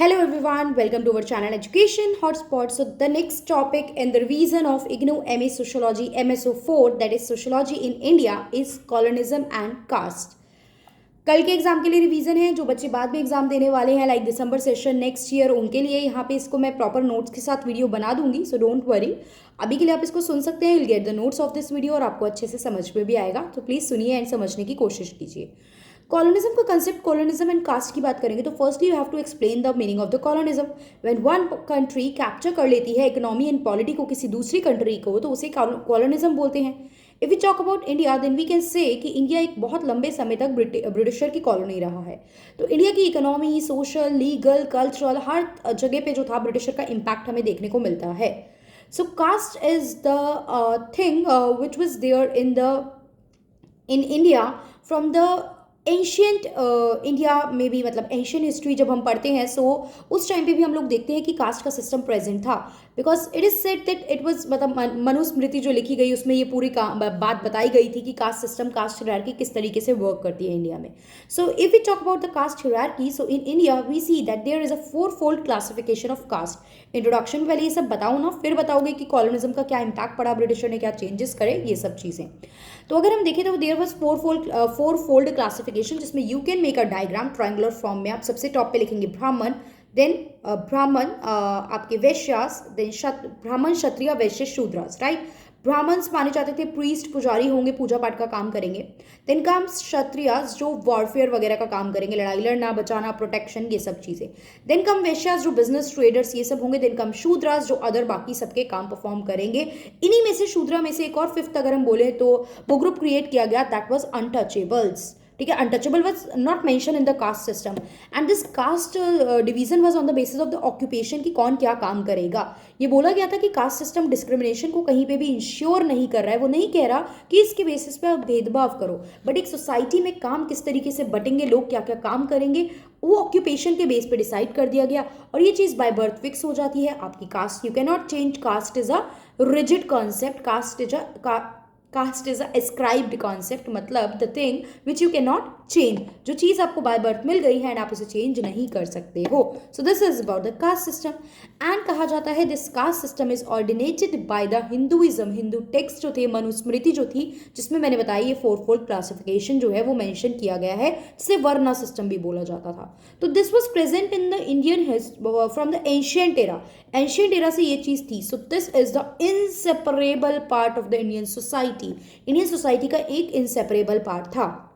Hello everyone, welcome to our channel Education Hotspot. So the next topic in the revision of IGNOU MA Sociology MSO4, that is Sociology in India, is Colonism and Caste. कल के exam के लिए revision है, जो बच्चे बाद में exam देने वाले हैं लाइक दिसंबर सेशन नेक्स्ट ईयर, उनके लिए यहाँ पे इसको मैं प्रॉपर नोट्स के साथ वीडियो बना दूंगी, सो डोंट वरी. अभी के लिए आप इसको सुन सकते हैं, will get the notes of this video और आपको अच्छे से समझ में भी आएगा. तो प्लीज़ सुनिए एंड समझने की कोशिश कीजिए. कॉलोनिज्म का कंसेप्ट, कॉलोनिज्म एंड कास्ट की बात करेंगे तो firstly you have to explain the meaning of the colonialism. When one country capture कर लेती है इकोनॉमी एंड पॉलिटी को किसी दूसरी कंट्री को, तो उसे कॉलोनिज्म बोलते हैं. If we talk about India then we can say कि इंडिया एक बहुत लंबे समय तक ब्रिटिशर की कॉलोनी रहा है. तो इंडिया की इकोनॉमी, सोशल, लीगल, कल्चरल, हर जगह पे जो था ब्रिटिशर का इम्पैक्ट हमें देखने को मिलता है. So caste is the thing which was there in India from the ancient India में भी, मतलब एंशियंट हिस्ट्री जब हम पढ़ते हैं सो उस टाइम पे भी हम लोग देखते हैं कि कास्ट का सिस्टम प्रेजेंट था. Because it is said that it was, मतलब मनुस्मृति जो लिखी गई उसमें ये पूरी बात बताई गई थी कि कास्ट सिस्टम, कास्ट हायरार्की किस तरीके से वर्क करती है इंडिया में. So if we talk about the caste hierarchy, so in India we see that there is a 4-fold classification of caste. Introduction में पहले ये सब बताओ ना, फिर बताओगे कि कॉलोनिज्म का क्या इम्पैक्ट पड़ा, ब्रिटिशर ने क्या चेंजेस करे, ये सब चीज़ें. तो अगर हम देखें तो देयर वाज 4-fold क्लासिफिकेशन, जिसमें you can make a diagram triangular form में. आप सबसे टॉप पे लिखेंगे ब्राह्मण, देन ब्राह्मण आपके वैश्यास, देन ब्राह्मण, क्षत्रिय, वैश्य, शूद्रास, राइट. ब्राह्मण्स माने जाते थे प्रीस्ट, पुजारी होंगे, पूजा पाठ का काम करेंगे. देन कम्स क्षत्रियास जो वॉरफेयर वगैरह का काम करेंगे, लड़ाई लड़ना, बचाना, प्रोटेक्शन, ये सब चीज़ें. देन कम वैश्यास जो बिजनेस ट्रेडर्स ये सब होंगे. देन कम शूद्रास जो अदर बाकी सबके काम परफॉर्म करेंगे. इन्हीं में से शूद्रा में से एक और फिफ्थ अगर हम बोले तो वो ग्रुप क्रिएट किया गया, दैट वाज अनटचेबल्स. ठीक है, untouchable was not mention in the caste system and this caste division was on the basis of the occupation, कि कौन क्या काम करेगा. ये बोला गया था कि कास्ट सिस्टम डिस्क्रिमिनेशन को कहीं पे भी इंश्योर नहीं कर रहा है. वो नहीं कह रहा कि इसके बेसिस पे आप भेदभाव करो, बट एक सोसाइटी में काम किस तरीके से बटेंगे, लोग क्या क्या काम करेंगे, वो ऑक्यूपेशन के बेस पे डिसाइड कर दिया गया. और ये चीज़ बाय बर्थ फिक्स हो जाती है. आपकी caste you can not change. Caste is a rigid concept. Caste is a ascribed concept, मतलब the thing which you can not change. जो चीज़ आपको बाय बर्थ मिल गई है एंड आप उसे चेंज नहीं कर सकते हो. So this is about the caste system. And कहा जाता है this caste system is ordinated by the Hinduism. Hindu text जो थे, मनुस्मृति जो थी, जिसमें मैंने बताया ये 4-fold क्लासिफिकेशन जो है वो मेंशन किया गया है, जिसे वर्ना सिस्टम भी बोला जाता था. तो this was present in the Indian from the ancient era. Ancient era से ये चीज़ थी. सो this is the inseparable part of the Indian society. Indian society का एक इनसेपरेबल पार्ट था.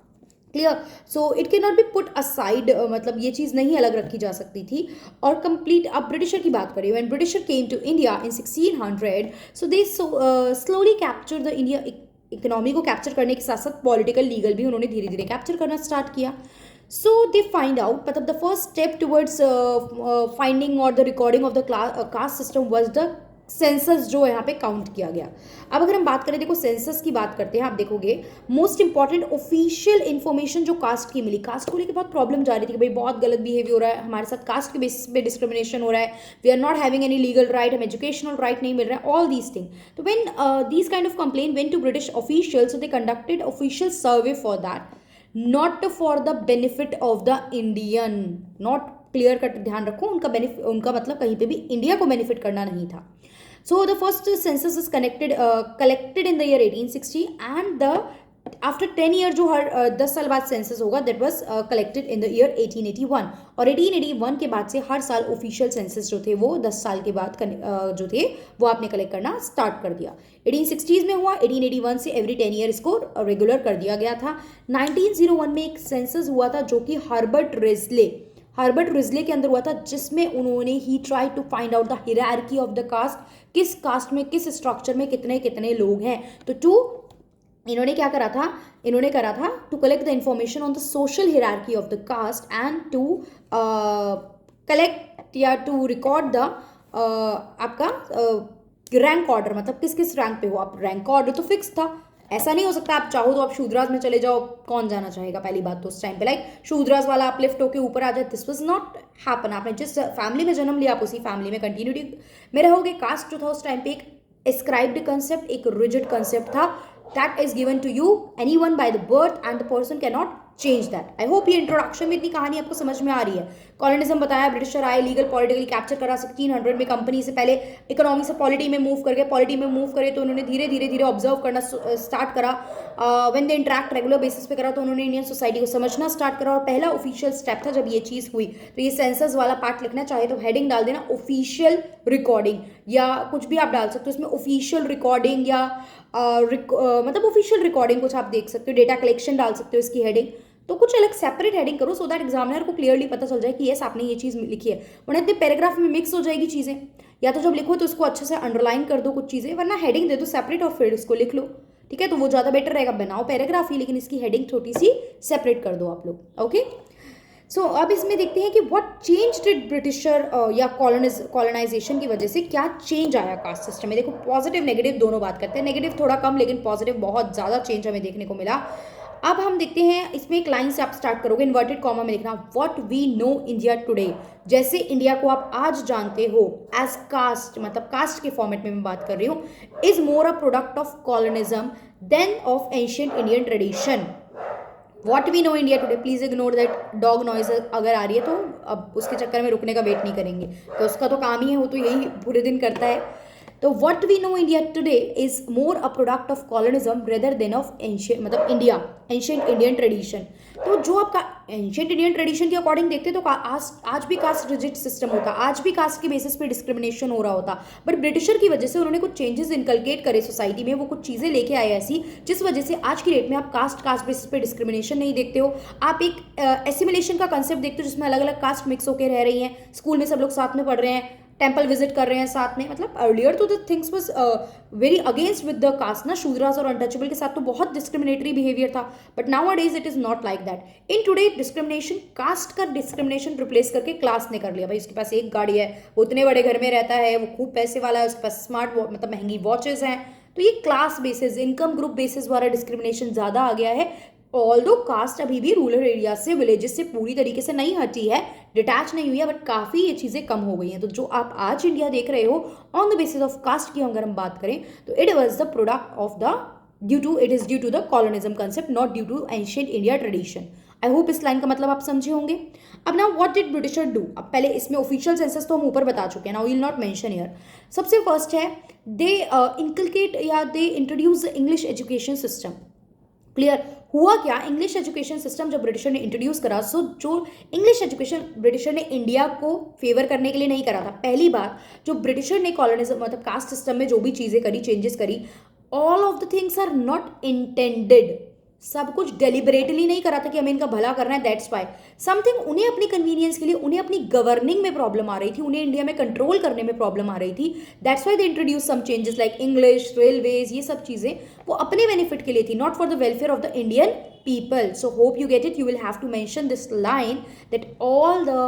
Clear. So it can not be put aside, मतलब ये चीज़ नहीं अलग रखी जा सकती थी. और कंप्लीट, अब ब्रिटिशर की बात करें, when britisher came to India in 1600, so they slowly capture the India. Economy को कैप्चर करने के साथ साथ पॉलिटिकल, लीगल भी उन्होंने धीरे धीरे कैप्चर करना स्टार्ट किया. सो दे फाइंड आउट, मतलब the first step towards finding और the recording of the caste system was the census, जो यहाँ पे काउंट किया गया. अब अगर हम बात करें, देखो सेंसस की बात करते हैं, आप देखोगे मोस्ट इंपॉर्टेंट ऑफिशियल इन्फॉर्मेशन जो कास्ट की मिली. कास्ट को लेकर बहुत प्रॉब्लम जा रही थी कि भाई बहुत गलत बिहेवियर हो रहा है हमारे साथ, कास्ट के बेसिस पे डिस्क्रिमिनेशन हो रहा है, we are not having any legal right, हमें एजुकेशनल राइट नहीं मिल रहा है, ऑल दीज थिंग. तो when these kind of complain went to British officials, so they conducted official survey for that, not for the benefit of the Indian. Not clear cut, ध्यान रखो, उनका मतलब कहीं पे भी इंडिया को बेनिफिट करना नहीं था. So the first census is collected in the year 1860 and after 10 year जो हर 10 साल बाद सेंसस होगा, that was collected in the year 1881. और 1881 के बाद से हर साल ऑफिशियल सेंसस जो थे वो 10 साल के बाद जो थे वो आपने कलेक्ट करना स्टार्ट कर दिया. 1860s में हुआ, 1881 से एवरी 10 ईयर इसको रेगुलर कर दिया गया था. 1901 में एक सेंसस हुआ था जो कि हर्बर्ट रिजले के अंदर हुआ था, जिसमें उन्होंने ही try to find out the hierarchy of the caste. किस कास्ट में, किस स्ट्रक्चर में कितने कितने लोग हैं. तो इन्होंने क्या करा था to collect the information on the social hierarchy of the caste and to collect या टू रिकॉर्ड द आपका रैंक ऑर्डर, मतलब किस किस रैंक पे हो आप. रैंक ऑर्डर तो फिक्स था, ऐसा नहीं हो सकता आप चाहो तो आप शूद्रास में चले जाओ, कौन जाना चाहेगा पहली बात तो उस टाइम पे, लाइक शूद्रास वाला आप लिफ्ट होके ऊपर आ जाए. This was not happen. आपने जिस फैमिली में जन्म लिया आप उसी फैमिली में कंटिन्यूटी में रहोगे. कास्ट जो था उस टाइम पे एक एस्क्राइब्ड कंसेप्ट, एक रिजिड कंसेप्ट था, that is given to you anyone by the birth and the person cannot change that. I hope ये इंट्रोडक्शन में इतनी कहानी आपको समझ में आ रही है। कॉलोनिज्म बताया, ब्रिटिशर आए, लीगल पॉलिटिकली कैप्चर करा 1600 में कंपनी से, पहले इकोनॉमी से पॉलिटी में मूव कर गए, पॉलिटी में मूव करे तो उन्होंने धीरे धीरे धीरे ऑब्जर्व करना स्टार्ट करा। When they interact regular basis पे करा तो उन्होंने इंडियन सोसाइटी को समझना स्टार्ट करा। और पहला ऑफिशियल स्टेप था जब ये चीज़ हुई। तो ये सेंसस वाला पार्ट लिखना चाहे तो हेडिंग डाल देना ऑफिशियल रिकॉर्डिंग, या कुछ भी आप डाल सकते हो इसमें, ऑफिशियल रिकॉर्डिंग या मतलब ऑफिशियल रिकॉर्डिंग कुछ आप देख सकते हो, डेटा कलेक्शन डाल सकते हो इसकी हेडिंग। तो कुछ अलग सेपरेट हेडिंग करो सो दैट एग्जामिनर को क्लियरली पता चल जाए कि यस आपने ये चीज़ लिखी है, वरना इतने पैराग्राफ में मिक्स हो जाएगी चीज़ें। या तो जब लिखो तो उसको अच्छे से अंडरलाइन कर दो कुछ चीज़ें, वरना हेडिंग दे दो सेपरेट और फिर उसको लिख लो, ठीक है। तो वो ज़्यादा बेटर रहेगा, बनाओ पैराग्राफ ही लेकिन इसकी हेडिंग छोटी सी सेपरेट कर दो आप लोग, ओके। सो अब इसमें देखते हैं कि व्हाट चेंज डिड ब्रिटिशर या कॉलोनाइजेशन की वजह से क्या चेंज आया कास्ट सिस्टम में। देखो पॉजिटिव नेगेटिव दोनों बात करते हैं, नेगेटिव थोड़ा कम लेकिन पॉजिटिव बहुत ज़्यादा चेंज हमें देखने को मिला। अब हम देखते हैं इसमें एक लाइन से आप स्टार्ट करोगे, इन्वर्टेड कॉमा में लिखना, what we know India today, जैसे इंडिया को आप आज जानते हो एज कास्ट, मतलब कास्ट के फॉर्मेट में मैं बात कर रही हूँ, is more a product of colonialism than of ancient Indian tradition. What we know India today, please ignore that dog noise अगर आ रही है तो अब उसके चक्कर में रुकने का वेट नहीं करेंगे, तो उसका तो काम ही है, वो तो यही पूरे दिन करता है। तो what we know India today is more a product of colonialism rather than of ancient, मतलब इंडिया एंशियंट इंडियन ट्रेडिशन। तो जो आपका एंशियंट इंडियन ट्रेडिशन के अकॉर्डिंग देखते तो आज भी कास्ट रिजिड सिस्टम होता, आज भी कास्ट के बेसिस पे डिस्क्रिमिनेशन हो रहा होता, बट ब्रिटिशर की वजह से उन्होंने कुछ चेंजेस इनकलकेट करे सोसाइटी में, वो कुछ चीज़ें लेके आए ऐसी जिस वजह से आज की डेट में आप कास्ट बेसिस पे डिस्क्रिमिनेशन नहीं देखते हो। आप एक एसिमिलेशन का कंसेप्ट देखते हो जिसमें अलग अलग कास्ट मिक्स होकर रह रही हैं, स्कूल में सब लोग साथ में पढ़ रहे हैं, टेम्पल विजिट कर रहे हैं साथ में। मतलब अर्लियर तो the things was very against with the caste ना, शूद्रास और अनटचेबल के साथ तो बहुत डिस्क्रिमिनेटरी बिहेवियर था, but nowadays it is not like that. In today discrimination, caste का डिस्क्रिमिनेशन रिप्लेस करके क्लास ने कर लिया। भाई उसके पास एक गाड़ी है, वो उतने बड़े घर में रहता है, वो खूब पैसे वाला है, उसके पास स्मार्ट मतलब महंगी वॉचेज हैं, तो ये class basis, income group basis वाला डिस्क्रिमिनेशन ज़्यादा आ गया है। ऑल्दो कास्ट अभी भी रूरल एरिया से, विलेजेस से पूरी तरीके से नहीं हटी है, डिटैच नहीं हुई है, बट काफ़ी ये चीज़ें कम हो गई हैं। तो जो आप आज इंडिया देख रहे हो on the basis of caste की अगर हम बात करें तो it was the product of the due to the colonialism concept, not due to ancient India tradition. I hope इस लाइन का मतलब आप समझे होंगे। अब now what did britisher do, अब पहले इसमें ऑफिशियल सेंसस तो हम ऊपर बता चुके हैं, now will not mention here. सबसे फर्स्ट है दे इनकलकेट या they introduce the English education system. Clear हुआ क्या, इंग्लिश एजुकेशन सिस्टम जब ब्रिटिशर ने इंट्रोड्यूस करा, सो जो इंग्लिश एजुकेशन ब्रिटिशर ने इंडिया को फेवर करने के लिए नहीं करा था। पहली बार जो ब्रिटिशर ने कॉलोनिज्म मतलब कास्ट सिस्टम में जो भी चीज़ें करी, चेंजेस करी, all of the things are not intended, सब कुछ डेलिबरेटली नहीं करा था कि हमें इनका भला करना है, दैट्स वाई समथिंग उन्हें अपनी कन्वीनियंस के लिए, उन्हें अपनी गवर्निंग में प्रॉब्लम आ रही थी, उन्हें इंडिया में कंट्रोल करने में प्रॉब्लम आ रही थी, that's why they introduce some changes like English, railways, ये सब चीज़ें वो अपने बेनिफिट के लिए थी, not for the welfare of the Indian people. So hope you get it. You will have to mention this line that all the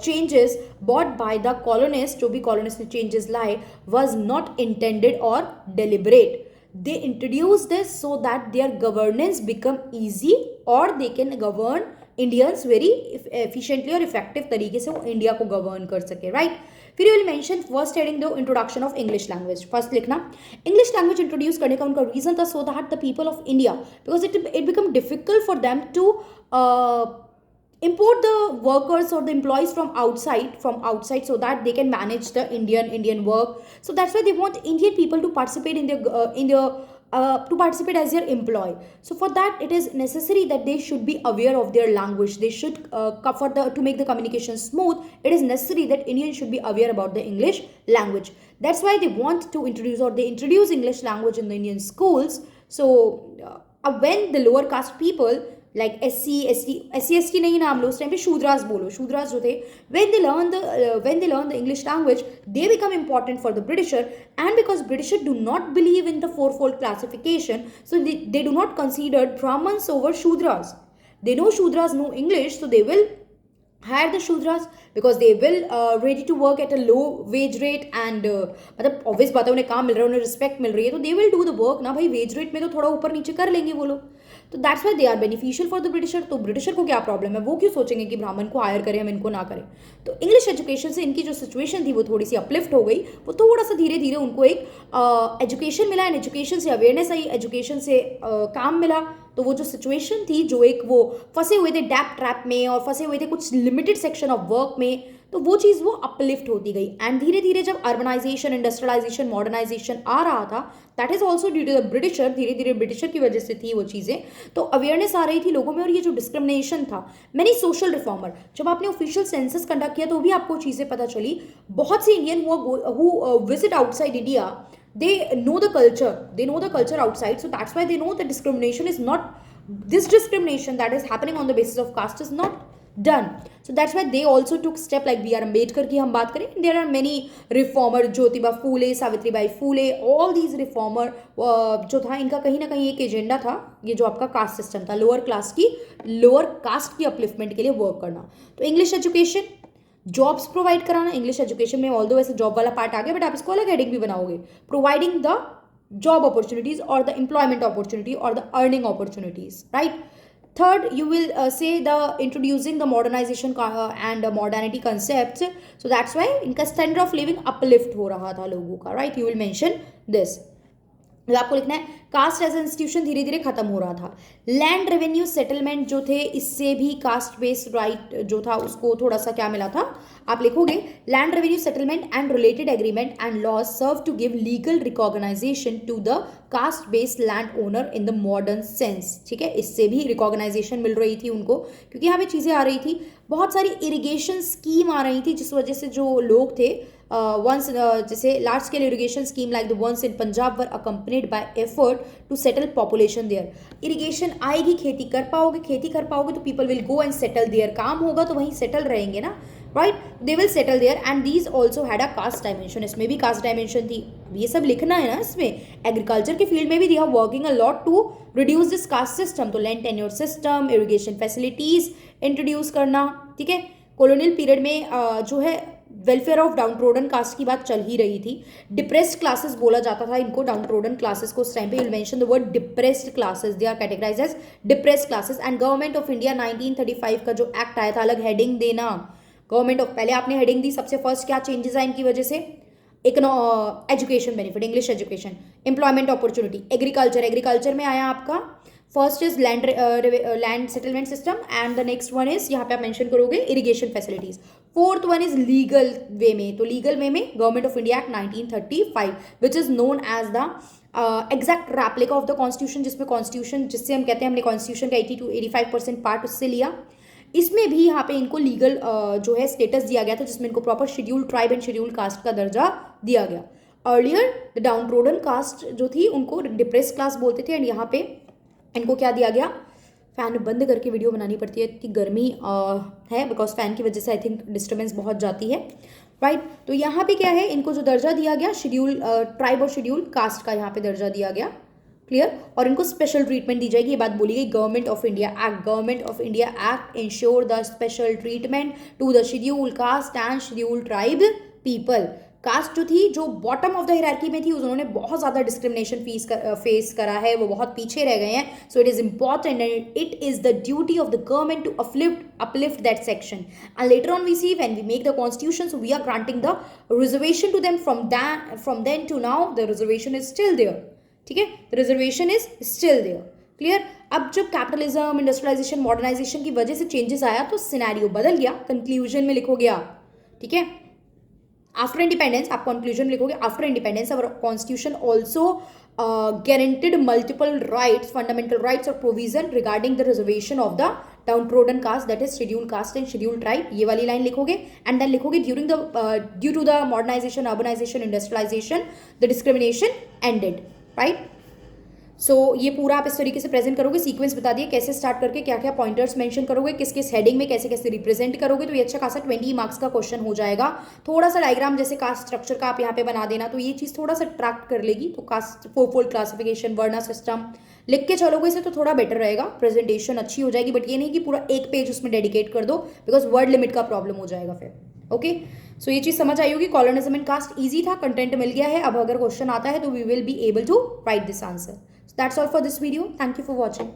changes brought by the colonists, जो भी colonists ने changes लाए, was not intended or deliberate. They introduced this so that their governance become easy or they can govern Indians very efficiently और effective तरीके से वो India को govern कर सके, राइट। फिर you will mention first heading दो introduction of English language. First लिखना इंग्लिश लैंग्वेज इंट्रोड्यूस करने का उनका रीजन था so that the people of India, because it become difficult for them to import the workers or the employees from outside so that they can manage the Indian work. So that's why they want Indian people to participate to participate as their employee. So for that it is necessary that they should be aware of their language. They should to make the communication smooth, it is necessary that Indians should be aware about the English language. That's why they want to introduce English language in the Indian schools. So when the lower caste people like SC, ST नहीं नाम लो, उस time पे शूद्रास बोलो, शूद्रास जो थे, when they learn the English language, they become important for the Britisher, and because Britisher do not believe in the fourfold classification, so they do not consider Brahmins over Shudras. They know Shudras know English, so they will hire the Shudras because they will ready to work at a low wage rate and मतलब obvious बात है, उन्हें काम मिल रहा है, उन्हें respect मिल रही है, तो they will do the work ना भाई, वेज रेट में तो थोड़ा ऊपर नीचे कर लेंगे वो लोग, तो that's why they are beneficial for the britisher. तो ब्रिटिशर को क्या प्रॉब्लम है, वो क्यों सोचेंगे कि ब्राह्मण को हायर करें हम इनको ना करें। तो इंग्लिश एजुकेशन से इनकी जो सिचुएशन थी वो थोड़ी सी अपलिफ्ट हो गई, वो थोड़ा सा धीरे धीरे उनको एक एजुकेशन मिला, एंड एजुकेशन से अवेयरनेस आई, एजुकेशन से काम मिला, तो वो जो सिचुएशन थी, जो एक वो फंसे हुए थे डैप ट्रैप में और फंसे हुए थे कुछ लिमिटेड सेक्शन ऑफ वर्क में, तो वो चीज़ वो अपलिफ्ट होती गई। एंड धीरे धीरे जब अर्बनाइजेशन, इंडस्ट्रियलाइजेशन, मॉडर्नाइजेशन आ रहा था, that is also due to the britisher, धीरे धीरे ब्रिटिशर की वजह से थी वो चीज़ें, तो अवेयरनेस आ रही थी लोगों में। और ये जो डिस्क्रिमिनेशन था, मैनी सोशल रिफॉर्मर, जब आपने ऑफिशियल सेंसस कंडक्ट किया तो भी आपको चीज़ें पता चली। बहुत से Indian who visit outside India, they know the culture outside, so that's why they know that discrimination is not, this discrimination that is happening on the basis of caste is not done. So that's why they also took step, like B.R. Ambedkar की हम बात करें, there are many reformer, Jyotiba Phule, Savitribai Phule, all these reformer जो था, इनका कहीं ना कहीं एक एजेंडा था, ये जो आपका कास्ट सिस्टम था, लोअर कास्ट की अपलिफ्टमेंट के लिए वर्क करना। तो इंग्लिश एजुकेशन, जॉब्स प्रोवाइड कराना, इंग्लिश एजुकेशन में ऑल्दो वैसे जॉब वाला पार्ट आ गया, बट आप इसको अलग हेडिंग भी बनाओगे, प्रोवाइडिंग द जॉब अपॉर्चुनिटीज और द एम्प्लॉयमेंट अपॉर्चुनिटी और the earning opportunities, right. Third, you will say the introducing the modernization and modernity concepts, so that's why इनका standard of living uplift हो रहा था लोगों का, right, you will mention this। आपको लिखना है कास्ट एज इंस्टीट्यूशन धीरे धीरे खत्म हो रहा था। लैंड रेवेन्यू सेटलमेंट जो थे, इससे भी कास्ट बेस्ड राइट जो था उसको थोड़ा सा क्या मिला था, आप लिखोगे land revenue settlement and related agreement and laws serve to give legal recognition to the caste based land owner in the modern sense, ठीक है। इससे भी रिकॉग्नाइजेशन मिल रही थी उनको, क्योंकि यहाँ पे चीज़ें आ रही थी, बहुत सारी इरिगेशन स्कीम आ रही थी, जिस वजह से जो लोग थे once जैसे large scale irrigation scheme like the ones in Punjab were accompanied by effort to settle population there। irrigation आएगी, खेती कर पाओगे तो people will go and settle there, काम होगा तो वहीं settle रहेंगे ना, right, they will settle there and these also had a caste dimension, इसमें भी caste dimension थी। ये सब लिखना है ना इसमें। एग्रीकल्चर के फील्ड में भी they are working a lot to reduce this caste system, तो land tenure system, irrigation facilities introduce करना, ठीक है। कॉलोनियल पीरियड में जो है welfare of downtrodden caste की बात चल ही रही थी। डिप्रेस्ड क्लासेस बोला जाता था इनको, डाउन ट्रोडन क्लासेस को उस टाइम पे। You will mention the word depressed classes, they are categorised as depressed classes. And government of India 1935 का जो एक्ट आया था, अलग हेडिंग देना, गवर्नमेंट ऑफ, पहले आपने हेडिंग दी, सबसे फर्स्ट क्या चेंजेस आए इनकी वजह से, education benefit, English education, employment opportunity, agriculture में आया आपका first is land settlement system and the next one is, यहाँ पे आप मेंशन करोगे irrigation facilities. Fourth one is legal way में, तो लीगल वे में government of India act 1935 which is known as the exact replica of the constitution, जिसमें constitution, जिससे हम कहते हैं हमने कॉन्स्टिट्यूशन का 80 to 85% पार्ट उससे लिया। इसमें भी यहाँ पे इनको लीगल जो है स्टेटस दिया गया था, जिसमें इनको proper schedule tribe and schedule caste का दर्जा दिया गया। Earlier the downtrodden caste जो थी उनको डिप्रेस क्लास बोलते थे, एंड यहाँ पे इनको क्या दिया गया, फ़ैन बंद करके वीडियो बनानी पड़ती है, इतनी गर्मी है, बिकॉज फ़ैन की वजह से आई थिंक डिस्टर्बेंस बहुत जाती है, राइट। तो यहाँ पे क्या है, इनको जो दर्जा दिया गया शेड्यूल ट्राइब और शेड्यूल कास्ट का यहाँ पे दर्जा दिया गया, क्लियर। और इनको स्पेशल ट्रीटमेंट दी जाएगी, ये बात बोली गई। Government of India act ensure the special treatment to the schedule caste and schedule tribe people. Caste जो थी, जो बॉटम ऑफ द हायरार्की में थी, उन्होंने बहुत ज़्यादा डिस्क्रिमिनेशन फेस करा है, वो बहुत पीछे रह गए हैं। So it is important and it is the duty of the government to uplift that section, and later on we see when we make the constitution, so we are granting the reservation to them. From then to now the reservation is still there, ठीक है, the reservation is still there, clear। अब जब capitalism, industrialisation, modernisation की वजह से changes आया तो scenario बदल गया। कंक्लूजन में लिखोगे आप, ठीक है, आफ्टर इंडिपेंडेंस, आप कंक्लूजन में लिखोगे after independence our constitution also guaranteed multiple rights, fundamental rights or provision regarding the reservation of the downtrodden caste, that is scheduled caste and scheduled tribe। ये वाली लाइन लिखोगे and then लिखोगे due to the modernization, urbanization, industrialization, the discrimination ended, right। सो ये पूरा आप इस तरीके से प्रेजेंट करोगे, सीक्वेंस बता दिए कैसे स्टार्ट करके क्या क्या पॉइंटर्स मेंशन करोगे, किस किस हेडिंग में कैसे कैसे रिप्रेजेंट करोगे, तो ये अच्छा खासा 20 मार्क्स का क्वेश्चन हो जाएगा। थोड़ा सा डायग्राम जैसे कास्ट स्ट्रक्चर का आप यहाँ पे बना देना, तो ये चीज़ थोड़ा सा ट्रैक्ट कर लेगी। तो कास्ट 4-fold क्लासिफिकेशन, वर्ना सिस्टम लिख के चलोगे इसे तो थोड़ा बेटर रहेगा, प्रेजेंटेशन अच्छी हो जाएगी। बट ये नहीं कि पूरा एक पेज उसमें डेडिकेट कर दो, बिकॉज वर्ड लिमिट का प्रॉब्लम हो जाएगा फिर। ओके, सो ये चीज़ समझ आई होगी। कॉलोनिज्म एंड कास्ट ईजी था, कंटेंट मिल गया है। अब अगर क्वेश्चन आता है तो we will be able to write this answer. That's all for this video. Thank you for watching.